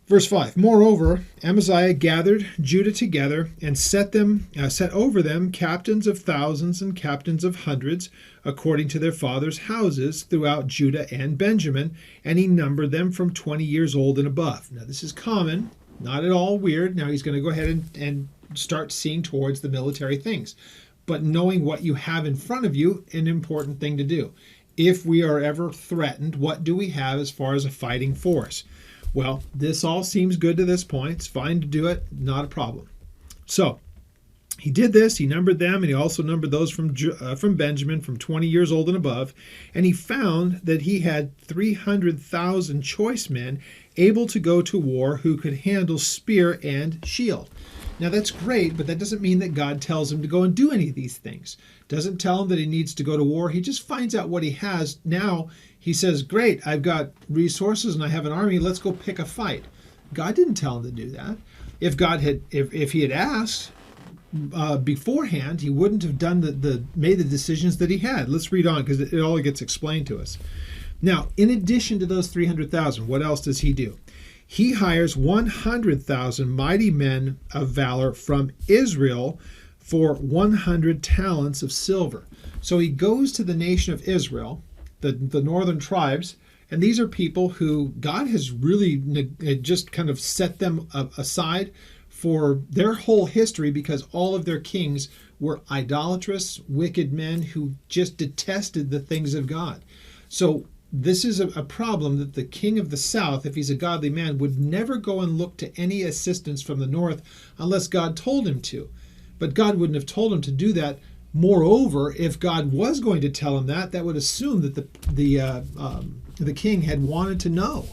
Verse 5, moreover, Amaziah gathered Judah together and set over them captains of thousands and captains of hundreds, according to their fathers' houses throughout Judah and Benjamin, and he numbered them from 20 years old and above. Now, this is common, not at all weird. Now, he's going to go ahead and start seeing towards the military things. But knowing what you have in front of you, an important thing to do. If we are ever threatened, what do we have as far as a fighting force? Well, this all seems good to this point. It's fine to do it, not a problem. So he did this. He numbered them, and he also numbered those from Benjamin, from 20 years old and above. And he found that he had 300,000 choice men able to go to war who could handle spear and shield. Now that's great, but that doesn't mean that God tells him to go and do any of these things. Doesn't tell him that he needs to go to war. He just finds out what he has. Now he says, great, I've got resources and I have an army. Let's go pick a fight. God didn't tell him to do that. If he had asked beforehand, he wouldn't have done made the decisions that he had. Let's read on because it all gets explained to us. Now, in addition to those 300,000, what else does he do? He hires 100,000 mighty men of valor from Israel for 100 talents of silver. So he goes to the nation of Israel, the northern tribes, and these are people who God has really just kind of set them aside for their whole history because all of their kings were idolatrous, wicked men who just detested the things of God. So this is a problem that the king of the south, if he's a godly man, would never go and look to any assistance from the north unless God told him to. But God wouldn't have told him to do that. Moreover, if God was going to tell him that would assume that the king had wanted to know.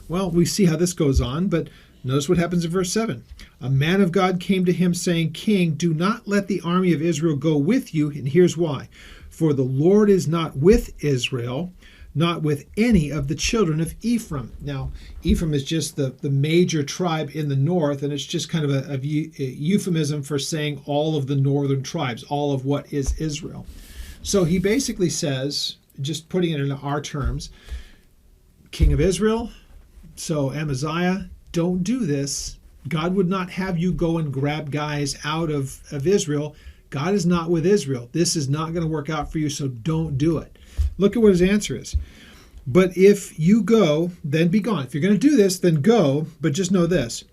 Well, we see how this goes on, but notice what happens in verse 7. A man of God came to him saying, King, do not let the army of Israel go with you, and here's why. For the Lord is not with Israel, not with any of the children of Ephraim. Now, Ephraim is just the major tribe in the north, and it's just kind of a euphemism for saying all of the northern tribes, all of what is Israel. So he basically says, just putting it in our terms, King of Israel, so Amaziah, don't do this. God would not have you go and grab guys out of Israel. God is not with Israel. This is not going to work out for you, so don't do it. Look at what his answer is. But if you go, then be gone. If you're going to do this, then go. But just know this: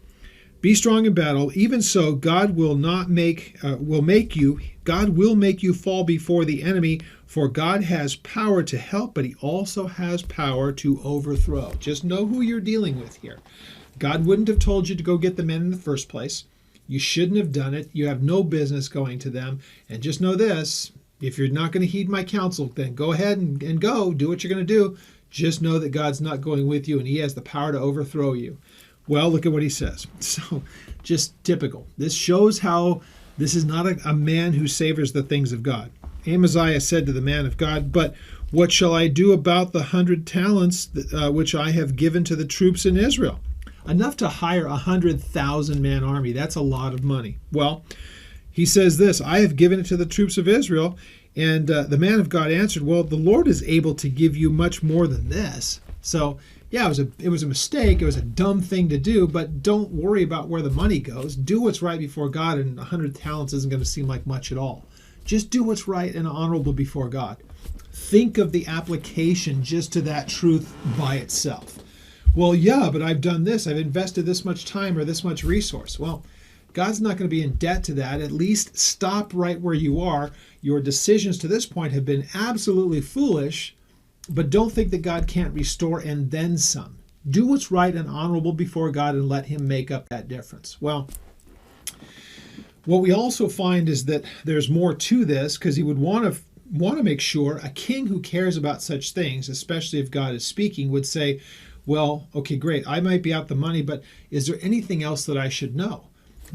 be strong in battle. Even so, God will make you fall before the enemy. For God has power to help, but He also has power to overthrow. Just know who you're dealing with here. God wouldn't have told you to go get the men in the first place. You shouldn't have done it. You have no business going to them. And just know this: if you're not going to heed my counsel, then go ahead and go. Do what you're going to do. Just know that God's not going with you, and He has the power to overthrow you. Well, look at what he says. So, just typical. This shows how this is not a man who savors the things of God. Amaziah said to the man of God, but what shall I do about the 100 talents which I have given to the troops in Israel? Enough to hire 100,000-man army. That's a lot of money. Well, he says this: I have given it to the troops of Israel. And the man of God answered, well, the Lord is able to give you much more than this. So, yeah, it was a mistake. It was a dumb thing to do, but don't worry about where the money goes. Do what's right before God, and 100 talents isn't going to seem like much at all. Just do what's right and honorable before God. Think of the application just to that truth by itself. Well, yeah, but I've done this. I've invested this much time or this much resource. Well, God's not going to be in debt to that. At least stop right where you are. Your decisions to this point have been absolutely foolish, but don't think that God can't restore and then some. Do what's right and honorable before God and let Him make up that difference. Well, what we also find is that there's more to this, because he would want to make sure a king who cares about such things, especially if God is speaking, would say, well, okay, great, I might be out the money, but is there anything else that I should know?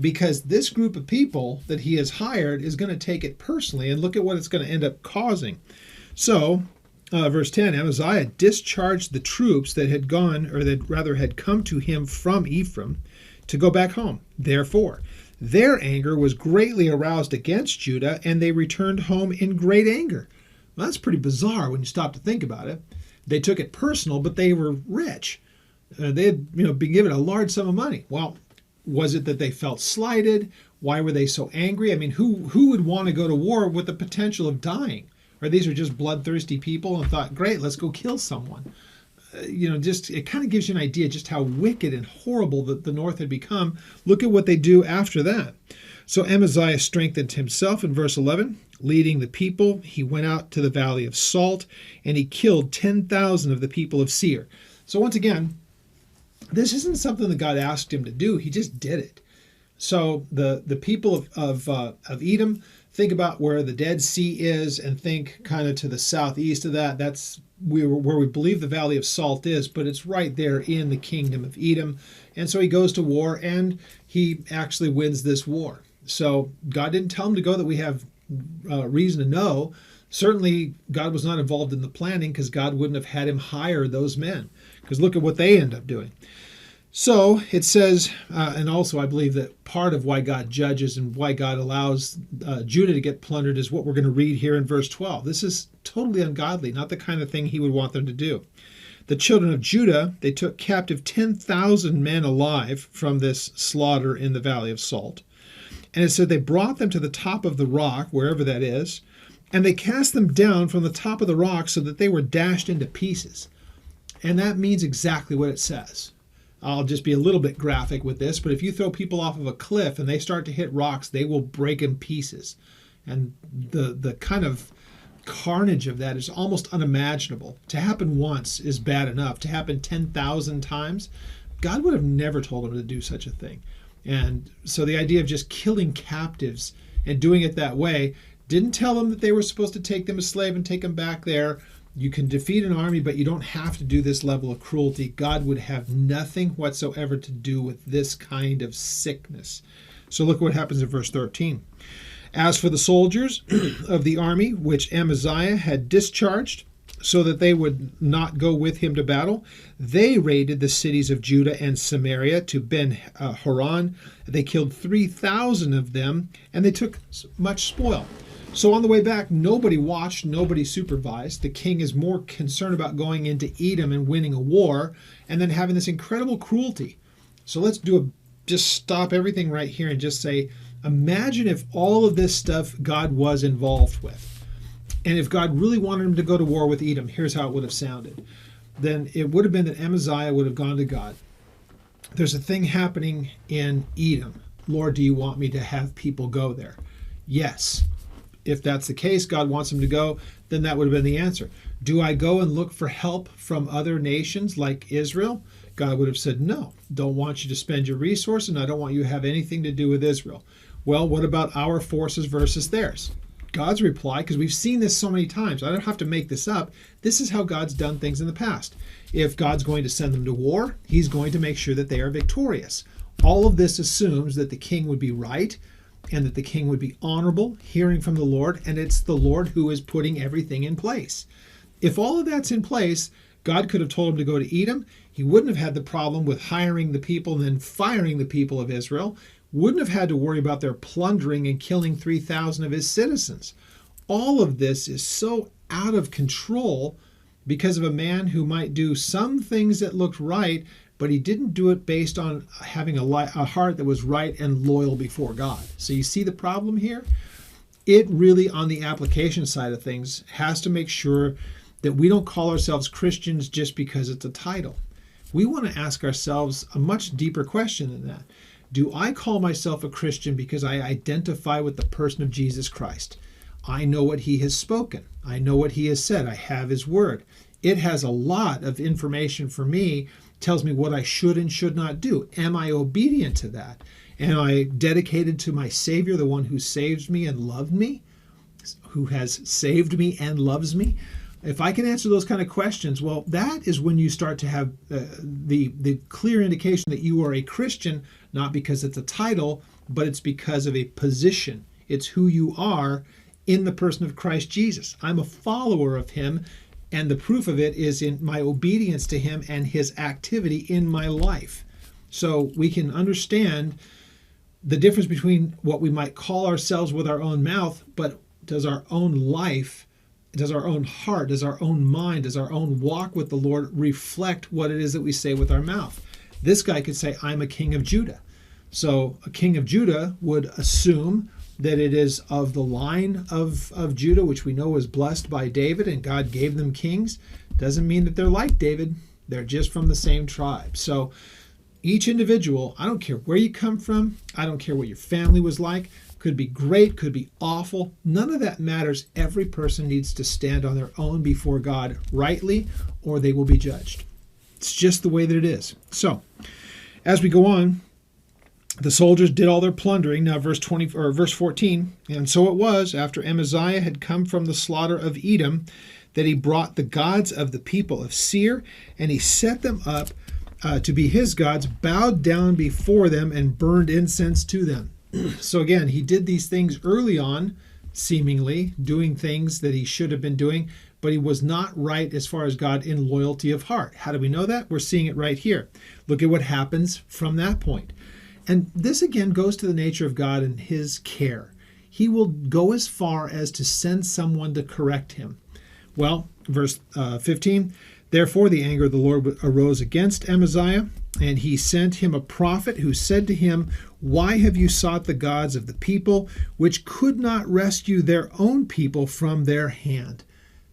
because this group of people that he has hired is going to take it personally, and look at what it's going to end up causing. So, verse 10, Amaziah discharged the troops that had gone, or that rather had come to him from Ephraim to go back home. Therefore, their anger was greatly aroused against Judah, and they returned home in great anger. Well, that's pretty bizarre when you stop to think about it. They took it personal, but they were rich. They had been given a large sum of money. Well, was it that they felt slighted? Why were they so angry? I mean, who would want to go to war with the potential of dying? Or these are just bloodthirsty people and thought, great, let's go kill someone. Just it kind of gives you an idea just how wicked and horrible that the north had become. Look at what they do after that. So Amaziah strengthened himself in verse 11, leading the people. He went out to the valley of Salt, and he killed 10,000 of the people of Seir. So once again, this isn't something that God asked him to do. He just did it. So the people of Edom, think about where the Dead Sea is, and think kind of to the southeast of that. That's where we believe the Valley of Salt is, but it's right there in the kingdom of Edom. And so he goes to war, and he actually wins this war. So God didn't tell him to go that we have reason to know. Certainly, God was not involved in the planning, because God wouldn't have had him hire those men. Because look at what they end up doing. So it says, and also I believe that part of why God judges and why God allows Judah to get plundered is what we're going to read here in verse 12. This is totally ungodly, not the kind of thing he would want them to do. The children of Judah, they took captive 10,000 men alive from this slaughter in the Valley of Salt. And it said they brought them to the top of the rock, wherever that is, and they cast them down from the top of the rock so that they were dashed into pieces. And that means exactly what it says. I'll just be a little bit graphic with this, but if you throw people off of a cliff and they start to hit rocks, they will break in pieces. And the kind of carnage of that is almost unimaginable. To happen once is bad enough. To happen 10,000 times, God would have never told him to do such a thing. And so the idea of just killing captives and doing it that way didn't tell them that they were supposed to take them as slave and take them back there. You can defeat an army, but you don't have to do this level of cruelty. God would have nothing whatsoever to do with this kind of sickness. So look what happens in verse 13. As for the soldiers of the army, which Amaziah had discharged, so that they would not go with him to battle, they raided the cities of Judah and Samaria to Ben-Horon. They killed 3,000 of them, and they took much spoil. So on the way back, nobody watched, nobody supervised. The king is more concerned about going into Edom and winning a war, and then having this incredible cruelty. So let's just stop everything right here and just say, imagine if all of this stuff God was involved with. And if God really wanted him to go to war with Edom, here's how it would have sounded. Then it would have been that Amaziah would have gone to God. There's a thing happening in Edom. Lord, do you want me to have people go there? Yes. If that's the case, God wants him to go, then that would have been the answer. Do I go and look for help from other nations like Israel? God would have said, no, don't want you to spend your resources, and I don't want you to have anything to do with Israel. Well, what about our forces versus theirs? God's reply, because we've seen this so many times, I don't have to make this up. This is how God's done things in the past. If God's going to send them to war, he's going to make sure that they are victorious. All of this assumes that the king would be right, and that the king would be honorable, hearing from the Lord, and it's the Lord who is putting everything in place. If all of that's in place, God could have told him to go to Edom. He wouldn't have had the problem with hiring the people and then firing the people of Israel. Wouldn't have had to worry about their plundering and killing 3,000 of his citizens. All of this is so out of control because of a man who might do some things that looked right, but he didn't do it based on having a heart that was right and loyal before God. So you see the problem here? It really, on the application side of things, has to make sure that we don't call ourselves Christians just because it's a title. We want to ask ourselves a much deeper question than that. Do I call myself a Christian because I identify with the person of Jesus Christ? I know what he has spoken. I know what he has said. I have his word. It has a lot of information for me, tells me what I should and should not do. Am I obedient to that? Am I dedicated to my Savior, the one who saves me and loved me, who has saved me and loves me? If I can answer those kind of questions, well, that is when you start to have the clear indication that you are a Christian, not because it's a title, but it's because of a position. It's who you are in the person of Christ Jesus. I'm a follower of him, and the proof of it is in my obedience to him and his activity in my life. So we can understand the difference between what we might call ourselves with our own mouth, but does our own life, does our own heart, does our own mind, does our own walk with the Lord reflect what it is that we say with our mouth? This guy could say, I'm a king of Judah. So a king of Judah would assume that it is of the line of Judah, which we know was blessed by David, and God gave them kings. Doesn't mean that they're like David. They're just from the same tribe. So each individual, I don't care where you come from, I don't care what your family was like, could be great, could be awful. None of that matters. Every person needs to stand on their own before God rightly, or they will be judged. It's just the way that it is. So, as we go on, the soldiers did all their plundering. Now, verse 14. And so it was, after Amaziah had come from the slaughter of Edom, that he brought the gods of the people of Seir, and he set them up to be his gods, bowed down before them, and burned incense to them. So again, he did these things early on, seemingly doing things that he should have been doing, but he was not right as far as God in loyalty of heart. How do we know that? We're seeing it right here. Look at what happens from that point. And this again goes to the nature of God and his care. He will go as far as to send someone to correct him. Well, verse 15, therefore the anger of the Lord arose against Amaziah, and he sent him a prophet who said to him, why have you sought the gods of the people, which could not rescue their own people from their hand?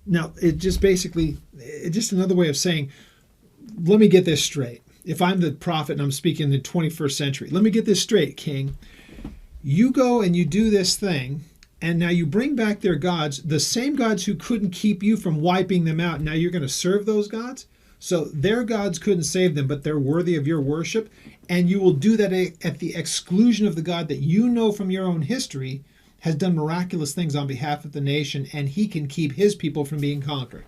Now, it's just another way of saying, let me get this straight. If I'm the prophet and I'm speaking in the 21st century, let me get this straight, king. You go and you do this thing, and now you bring back their gods, the same gods who couldn't keep you from wiping them out. Now you're going to serve those gods? So their gods couldn't save them, but they're worthy of your worship. And you will do that at the exclusion of the God that you know from your own history has done miraculous things on behalf of the nation, and he can keep his people from being conquered.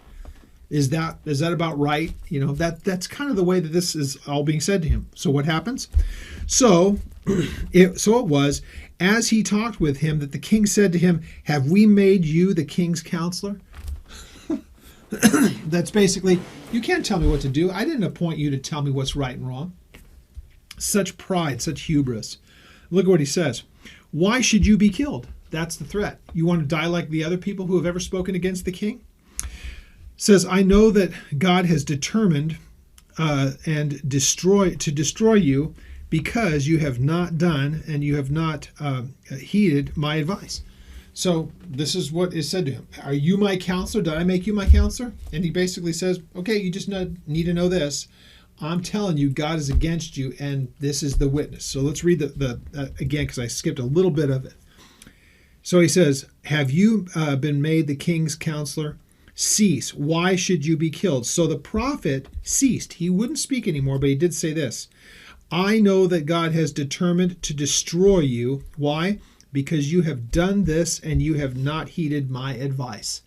Is that about right? You know, that's kind of the way that this is all being said to him. So what happens? So it was, as he talked with him, that the king said to him, have we made you the king's counselor? That's basically, you can't tell me what to do. I didn't appoint you to tell me what's right and wrong. Such pride, such hubris. Look at what he says. Why should you be killed? That's the threat. You want to die like the other people who have ever spoken against the king? Says, I know that God has determined to destroy you because you have not done and you have not heeded my advice. So this is what is said to him. Are you my counselor? Did I make you my counselor? And he basically says, okay, you just need to know this. I'm telling you, God is against you, and this is the witness. So let's read the again, because I skipped a little bit of it. So he says, have you been made the king's counselor? Cease. Why should you be killed? So the prophet ceased. He wouldn't speak anymore, but he did say this. I know that God has determined to destroy you. Why? Because you have done this and you have not heeded my advice.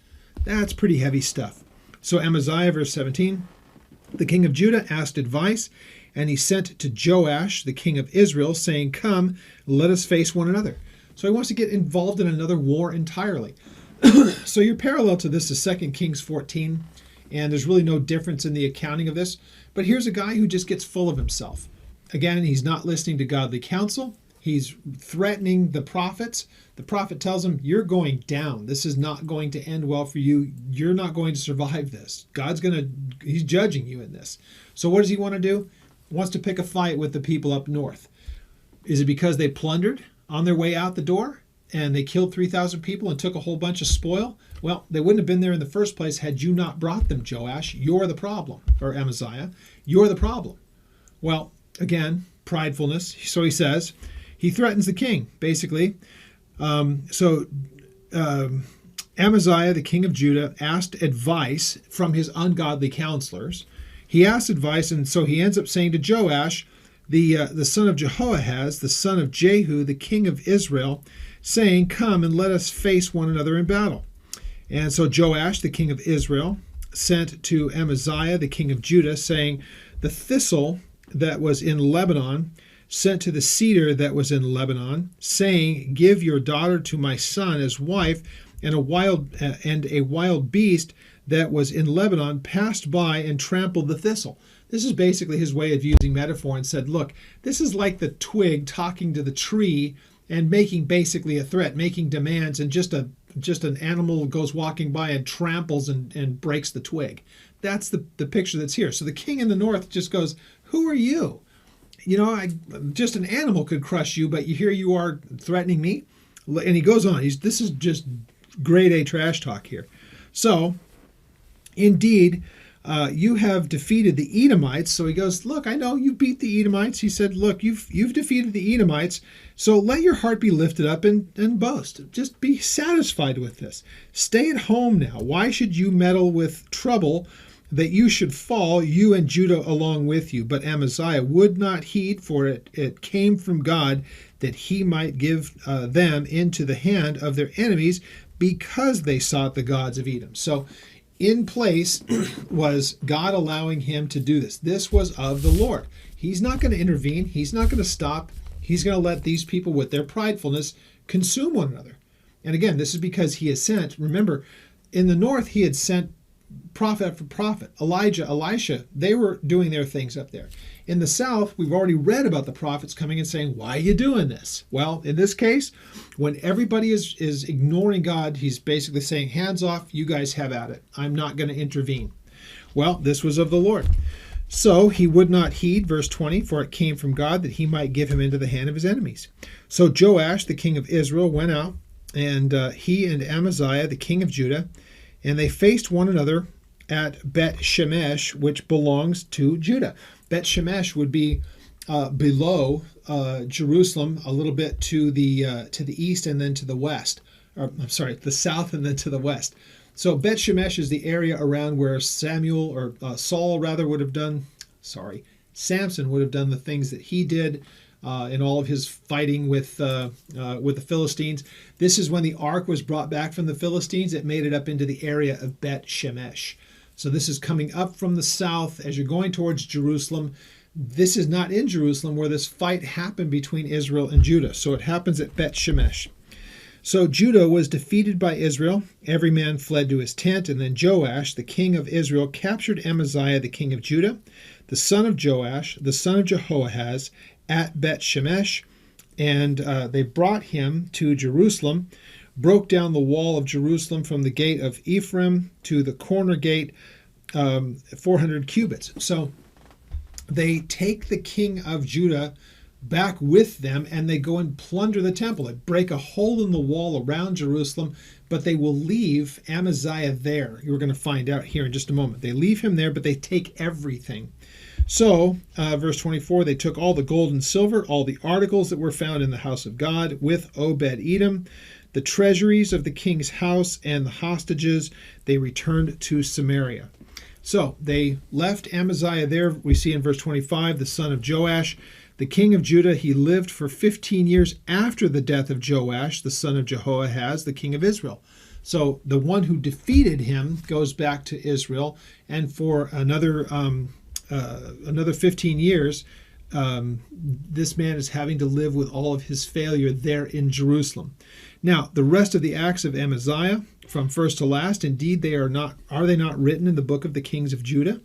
That's pretty heavy stuff. So Amaziah, verse 17, the king of Judah asked advice, and he sent to Joash, the king of Israel, saying, come, let us face one another. So he wants to get involved in another war entirely. So your parallel to this is 2 Kings 14, and there's really no difference in the accounting of this. But here's a guy who just gets full of himself. Again, he's not listening to godly counsel. He's threatening the prophets. The prophet tells him, you're going down. This is not going to end well for you. You're not going to survive this. He's judging you in this. So what does he want to do? He wants to pick a fight with the people up north. Is it because they plundered on their way out the door and they killed 3,000 people and took a whole bunch of spoil? Well, they wouldn't have been there in the first place had you not brought them, Joash. You're the problem. Or Amaziah. You're the problem. Well, again, pridefulness. So he says, he threatens the king, basically. Amaziah, the king of Judah, asked advice from his ungodly counselors. He asked advice, and so he ends up saying to Joash, the son of Jehoahaz, the son of Jehu, the king of Israel, saying, come and let us face one another in battle. And so Joash, the king of Israel, sent to Amaziah, the king of Judah, saying, the thistle that was in Lebanon sent to the cedar that was in Lebanon, saying, Give your daughter to my son as wife. And a wild beast that was in Lebanon passed by and trampled the thistle. This is basically his way of using metaphor, and said, look, this is like the twig talking to the tree and making basically a threat, making demands, and just an animal goes walking by and tramples and breaks the twig. That's the picture that's here. So the king in the north just goes, who are you? Just an animal could crush you, but here you are threatening me? And he goes on. This is just grade A trash talk here. So, indeed, you have defeated the Edomites. So he goes, look, I know you beat the Edomites. He said, look, you've defeated the Edomites. So let your heart be lifted up and boast. Just be satisfied with this. Stay at home now. Why should you meddle with trouble that you should fall, you and Judah along with you? But Amaziah would not heed, for it came from God that he might give them into the hand of their enemies, because they sought the gods of Edom. So in place was God allowing him to do this. This was of the Lord. He's not going to intervene. He's not going to stop. He's going to let these people with their pridefulness consume one another. And again, this is because he has sent, remember, in the north, he had sent prophet after prophet, Elijah, Elisha. They were doing their things up there. In the south, we've already read about the prophets coming and saying, why are you doing this? Well, in this case, when everybody is ignoring God, he's basically saying, hands off, you guys have at it. I'm not going to intervene. Well, this was of the Lord. So he would not heed, verse 20, for it came from God that he might give him into the hand of his enemies. So Joash, the king of Israel, went out, and he and Amaziah, the king of Judah, and they faced one another at Bet-Shemesh, which belongs to Judah. Bet-Shemesh would be below Jerusalem, a little bit to the east and then to the west. The south and then to the west. So Bet-Shemesh is the area around where Samson would have done the things that he did in all of his fighting with the Philistines. This is when the ark was brought back from the Philistines. It made it up into the area of Bet-Shemesh. So this is coming up from the south as you're going towards Jerusalem. This is not in Jerusalem where this fight happened between Israel and Judah. So it happens at Bet-Shemesh. So Judah was defeated by Israel. Every man fled to his tent. And then Joash, the king of Israel, captured Amaziah, the king of Judah, the son of Joash, the son of Jehoahaz, at Bet-Shemesh. And they brought him to Jerusalem, broke down the wall of Jerusalem from the gate of Ephraim to the corner gate, 400 cubits. So they take the king of Judah back with them, and they go and plunder the temple. They break a hole in the wall around Jerusalem, but they will leave Amaziah there. You're going to find out here in just a moment. They leave him there, but they take everything. So, verse 24, they took all the gold and silver, all the articles that were found in the house of God with Obed-Edom, the treasuries of the king's house, and the hostages. They returned to Samaria. So they left Amaziah there. We see in verse 25, the son of Joash, the king of Judah. He lived for 15 years after the death of Joash, the son of Jehoahaz, the king of Israel. So the one who defeated him goes back to Israel, and for another 15 years, this man is having to live with all of his failure there in Jerusalem. Now, the rest of the acts of Amaziah, from first to last, indeed are they not written in the book of the kings of Judah?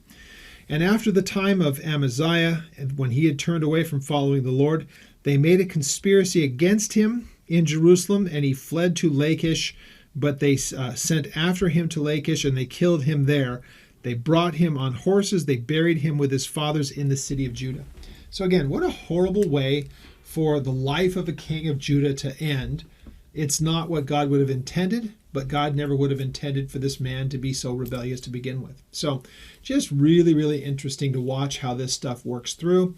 And after the time of Amaziah, when he had turned away from following the Lord, they made a conspiracy against him in Jerusalem, and he fled to Lachish, but they sent after him to Lachish, and they killed him there. They brought him on horses. They buried him with his fathers in the city of Judah. So again, what a horrible way for the life of a king of Judah to end. It's not what God would have intended, but God never would have intended for this man to be so rebellious to begin with. So just really, really interesting to watch how this stuff works through.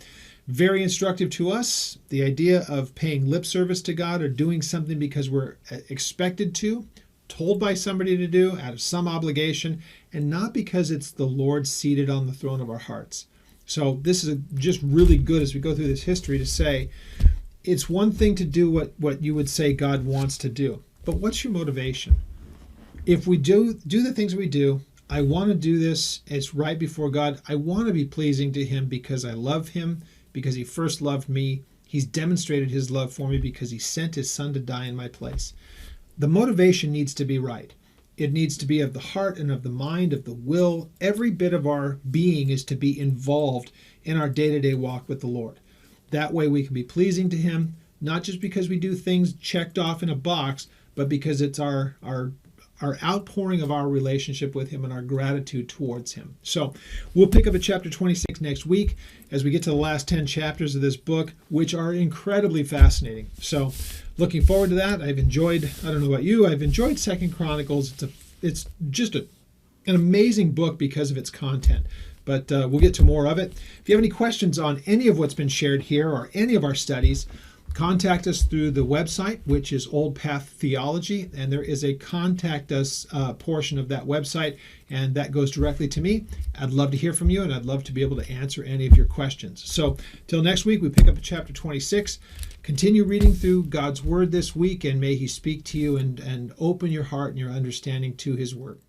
Very instructive to us. The idea of paying lip service to God or doing something because we're expected to, told by somebody to do, out of some obligation, and not because it's the Lord seated on the throne of our hearts. So this is just really good as we go through this history to say, it's one thing to do what you would say God wants to do, but what's your motivation? If we do the things we do, I want to do this, it's right before God. I want to be pleasing to him because I love him, because he first loved me, He's demonstrated his love for me because he sent his son to die in my place. The motivation needs to be right. It needs to be of the heart and of the mind, of the will. Every bit of our being is to be involved in our day-to-day walk with the Lord. That way we can be pleasing to him, not just because we do things checked off in a box, but because it's our outpouring of our relationship with him and our gratitude towards him. So we'll pick up at chapter 26 next week as we get to the last 10 chapters of this book, which are incredibly fascinating. So looking forward to that. I've enjoyed, I don't know about you, I've enjoyed 2 Chronicles. It's just an amazing book because of its content. But we'll get to more of it. If you have any questions on any of what's been shared here or any of our studies, contact us through the website, which is Old Path Theology, and there is a contact us portion of that website, and that goes directly to me. I'd love to hear from you, and I'd love to be able to answer any of your questions. So till next week, we pick up at chapter 26. Continue reading through God's Word this week, and may he speak to you and open your heart and your understanding to his Word.